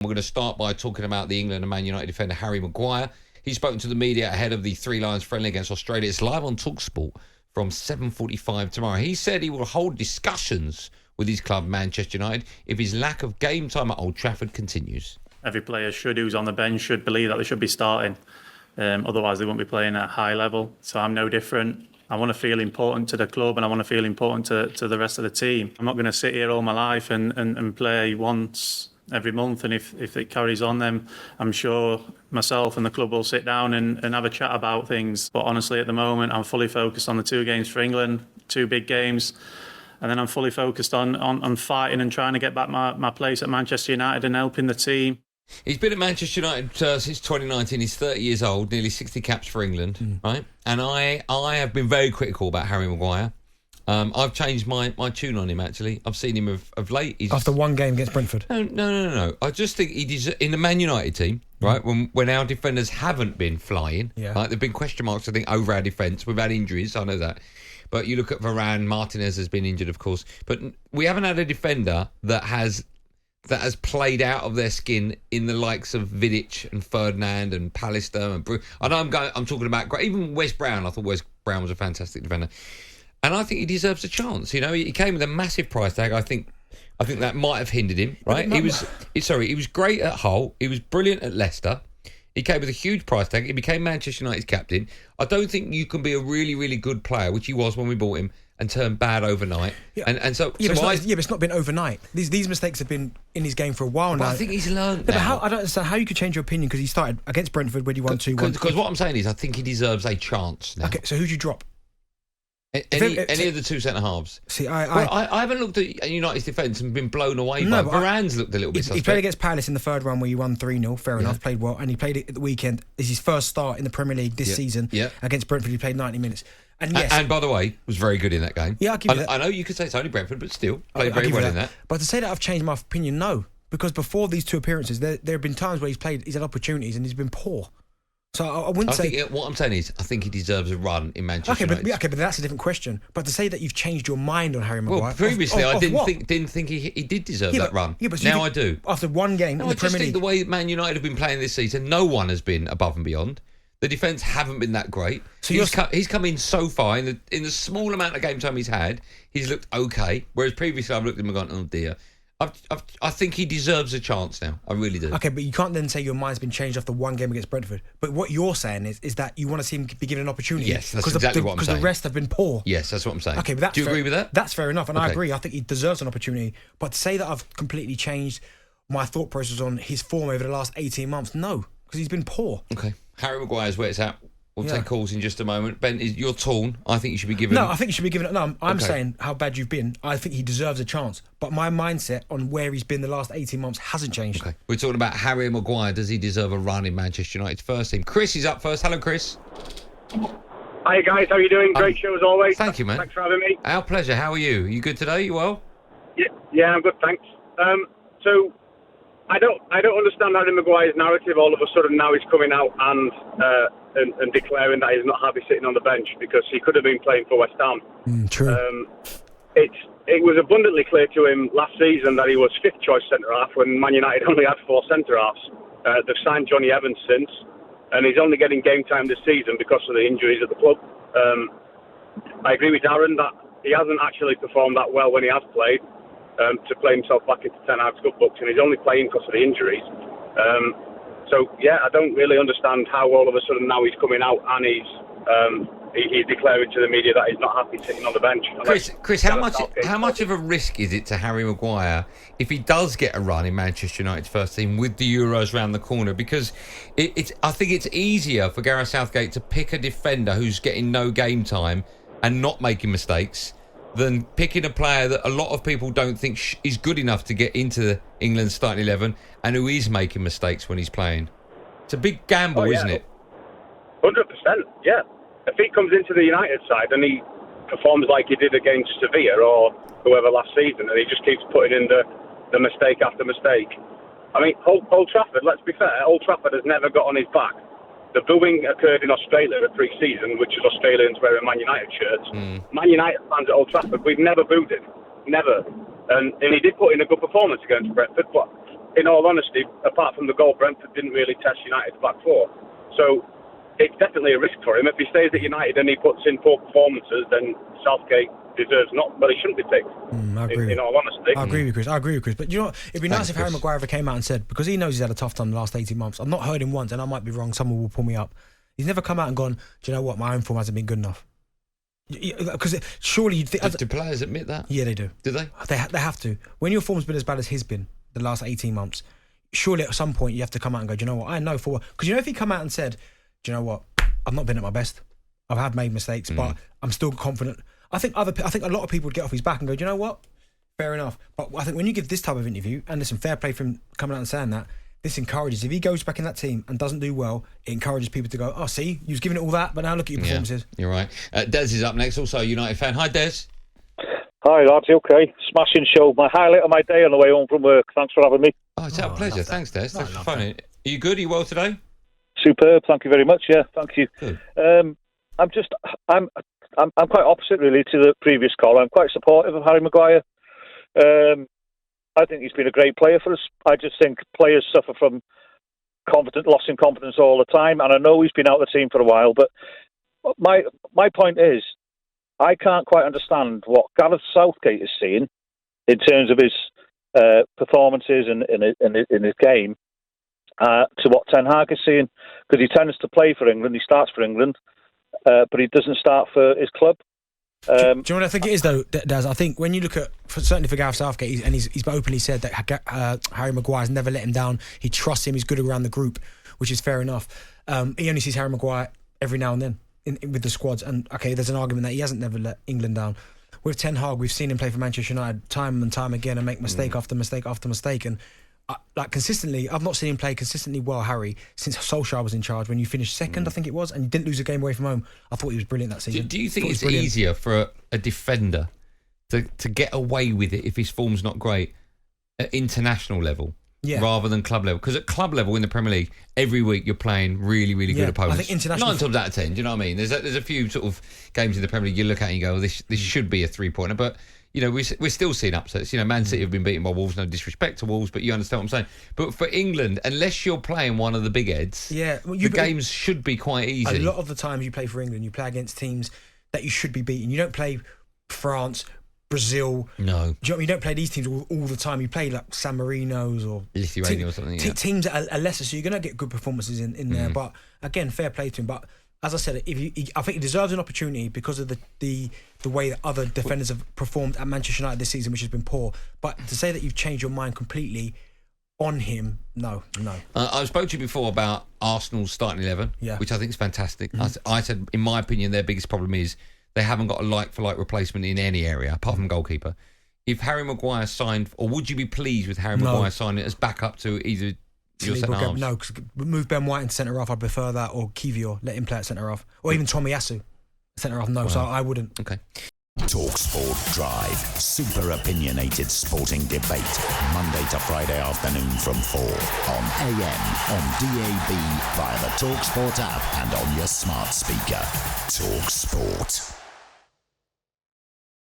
We're going to start by talking about the England and Man United defender Harry Maguire. He's spoken to the media ahead of the Three Lions friendly against Australia. It's live on talkSPORT from 7:45 tomorrow. He said he will hold discussions with his club, Manchester United, if his lack of game time at Old Trafford continues. Every player who's on the bench should believe that they should be starting. Otherwise, they won't be playing at a high level. So I'm no different. I want to feel important to the club and I want to feel important to the rest of the team. I'm not going to sit here all my life and play once every month, and if it carries on, then I'm sure myself and the club will sit down and have a chat about things. But honestly, at the moment, I'm fully focused on the 2 games for England, 2 big games, and then I'm fully focused on fighting and trying to get back my place at Manchester United and helping the team. He's been at Manchester United since 2019. He's 30 years old, nearly 60 caps for England, right? And I have been very critical about Harry Maguire. I've changed my tune on him, actually. I've seen him of late. After 1 game against Brentford? No. I just think in the Man United team, right, when our defenders haven't been flying, right, there have been question marks, I think, over our defence. We've had injuries, I know that. But you look at Varane, Martinez has been injured, of course. But we haven't had a defender that has played out of their skin in the likes of Vidic and Ferdinand and Pallister and I know I'm talking about even Wes Brown. I thought Wes Brown was a fantastic defender. And I think he deserves a chance. You know, he came with a massive price tag. I think that might have hindered him, right? He was great at Hull. He was brilliant at Leicester. He came with a huge price tag. He became Manchester United's captain. I don't think you can be a really, really good player, which he was when we bought him, and turn bad overnight. Yeah. But it's not been overnight. These mistakes have been in his game for a while now. I think he's learned now. But I don't understand how you could change your opinion because he started against Brentford when he won 2-1. Because what I'm saying is I think he deserves a chance now. Okay, so who'd you drop? Any of the 2 centre-halves. See, I haven't looked at United's defence and been blown away by Varane's looked a little bit suspect. He played against Palace in the 3rd round where he won 3-0, fair enough, played well, and he played it at the weekend. It's his first start in the Premier League this season. Against Brentford, he played 90 minutes. And yes, and by the way, was very good in that game. Yeah, I'll give you that. I know you could say it's only Brentford, but still, played very well in that. But to say that I've changed my opinion, no. Because before these 2 appearances, there have been times where he's had opportunities and he's been poor. So I wouldn't say... What I'm saying is, I think he deserves a run in Manchester United. But that's a different question. But to say that you've changed your mind on Harry Maguire... Well, previously I didn't think he did deserve that run. Now I do. After 1 game in the Premier League... I just think the way Man United have been playing this season, no one has been above and beyond. The defence haven't been that great. So he's come in so far, in the small amount of game time he's had, he's looked okay. Whereas previously I've looked at him and gone, oh dear. I think he deserves a chance now. I really do. Okay, but you can't then say your mind's been changed after 1 game against Brentford. But what you're saying is that you want to see him be given an opportunity. Yes, that's exactly what I'm saying. Because the rest have been poor. Yes, that's what I'm saying. Okay, but do you agree with that? That's fair enough, and I agree. I think he deserves an opportunity. But to say that I've completely changed my thought process on his form over the last 18 months, no, because he's been poor. Okay, Harry Maguire's where it's at. We'll take calls in just a moment. Ben, you're torn. I think you should be given... No, I think you should be given... No, I'm saying how bad you've been. I think he deserves a chance. But my mindset on where he's been the last 18 months hasn't changed. Okay. We're talking about Harry Maguire. Does he deserve a run in Manchester United's first team? Chris is up first. Hello, Chris. Hi, guys. How are you doing? Great show as always. Thank you, man. Thanks for having me. Our pleasure. How are you? You good today? You well? Yeah, I'm good, thanks. So... I don't understand Harry Maguire's narrative. All of a sudden now he's coming out and declaring that he's not happy sitting on the bench because he could have been playing for West Ham. True. It was abundantly clear to him last season that he was 5th choice centre half when Man United only had 4 centre halves. They've signed Johnny Evans since, and he's only getting game time this season because of the injuries at the club. I agree with Darren that he hasn't actually performed that well when he has played. To play himself back into Ten Hag's good books, and he's only playing because of the injuries. I don't really understand how all of a sudden now he's coming out and he's declaring to the media that he's not happy sitting on the bench. Chris, how much of a risk is it to Harry Maguire if he does get a run in Manchester United's first team with the Euros round the corner? Because I think it's easier for Gareth Southgate to pick a defender who's getting no game time and not making mistakes than picking a player that a lot of people don't think is good enough to get into England's starting 11 and who is making mistakes when he's playing. It's a big gamble, isn't it? 100%, yeah. If he comes into the United side and he performs like he did against Sevilla or whoever last season, and he just keeps putting in the mistake after mistake. I mean, Old Trafford, let's be fair, Old Trafford has never got on his back. The booing occurred in Australia at pre-season, which is Australians wearing Man United shirts. Man United fans at Old Trafford, we've never booed him. Never. And he did put in a good performance against Brentford, but in all honesty, apart from the goal, Brentford didn't really test United's back four. So it's definitely a risk for him. If he stays at United and he puts in poor performances, then Southgate deserves not, but he shouldn't be picked. I agree. In all honesty, I agree with Chris. But you know what? It'd be nice if Harry Maguire ever came out and said, because he knows he's had a tough time the last 18 months. I've not heard him once, and I might be wrong. Someone will pull me up. He's never come out and gone, do you know what? My own form hasn't been good enough. Because surely you'd think. Do players admit that? Yeah, they do. Do they? They have to. When your form's been as bad as his been the last 18 months, surely at some point you have to come out and go, do you know what? I know for what. Because you know, if he come out and said, do you know what? I've not been at my best. I've made mistakes, but I'm still confident. I think a lot of people would get off his back and go, do you know what? Fair enough. But I think when you give this type of interview, and listen, fair play for him coming out and saying that, this encourages, if he goes back in that team and doesn't do well, it encourages people to go, oh, see, you was giving it all that, but now look at your performances. Yeah, you're right. Des is up next, also a United fan. Hi, Des. Hi, lads. Okay. Smashing show. My highlight of my day on the way home from work. Thanks for having me. Oh, it's our pleasure. Thanks, Des. Thanks for phoning. Are you good? Are you well today? Superb. Thank you very much. Yeah, thank you. Good. I'm quite opposite, really, to the previous call. I'm quite supportive of Harry Maguire. I think he's been a great player for us. I just think players suffer from loss in confidence all the time, and I know he's been out of the team for a while, but my point is, I can't quite understand what Gareth Southgate is seeing in terms of his performances in his game to what Ten Hag is seeing, because he tends to play for England, he starts for England, but he doesn't start for his club. Do you know what I think it is, though, Daz? I think when you look at, certainly for Gareth Southgate, he's openly said that Harry Maguire's never let him down. He trusts him. He's good around the group, which is fair enough. He only sees Harry Maguire every now and then with the squads. And, okay, there's an argument that he hasn't never let England down. With Ten Hag, we've seen him play for Manchester United time and time again and make mistake after mistake after mistake. And consistently, I've not seen him play consistently well, Harry, since Solskjaer was in charge. When you finished second, I think it was, and you didn't lose a game away from home. I thought he was brilliant that season. Do you think it's easier for a defender to get away with it if his form's not great at international level rather than club level? Because at club level in the Premier League, every week you're playing really, really good opponents. I think international 9 times out of 10, do you know what I mean? There's a few sort of games in the Premier League you look at and you go, this should be a 3-pointer, but you know, we're still seeing upsets. You know, Man City have been beaten by Wolves, no disrespect to Wolves, but you understand what I'm saying. But for England, unless you're playing one of the big heads, the games should be quite easy. A lot of the times you play for England, you play against teams that you should be beating. You don't play France, Brazil. No. Do you know what I mean? You don't play these teams all the time. You play like San Marino's or Lithuania or something. Teams that are lesser, so you're going to get good performances in there. But again, fair play to him. But as I said, I think he deserves an opportunity because of the way that other defenders have performed at Manchester United this season, which has been poor. But to say that you've changed your mind completely on him, no. I spoke to you before about Arsenal's starting 11, which I think is fantastic. I said, in my opinion, their biggest problem is they haven't got a like-for-like replacement in any area, apart from goalkeeper. If Harry Maguire signed, or would you be pleased with Harry Maguire signing as backup to either your centre-halves? No, because move Ben White into centre-half, I'd prefer that, or Kivior, let him play at centre-half. Or even Tomiyasu, centre-half, so I wouldn't. Okay. talkSPORT Drive. Super opinionated sporting debate. Monday to Friday afternoon from 4 on AM, on DAB, via the talkSPORT app and on your smart speaker. talkSPORT.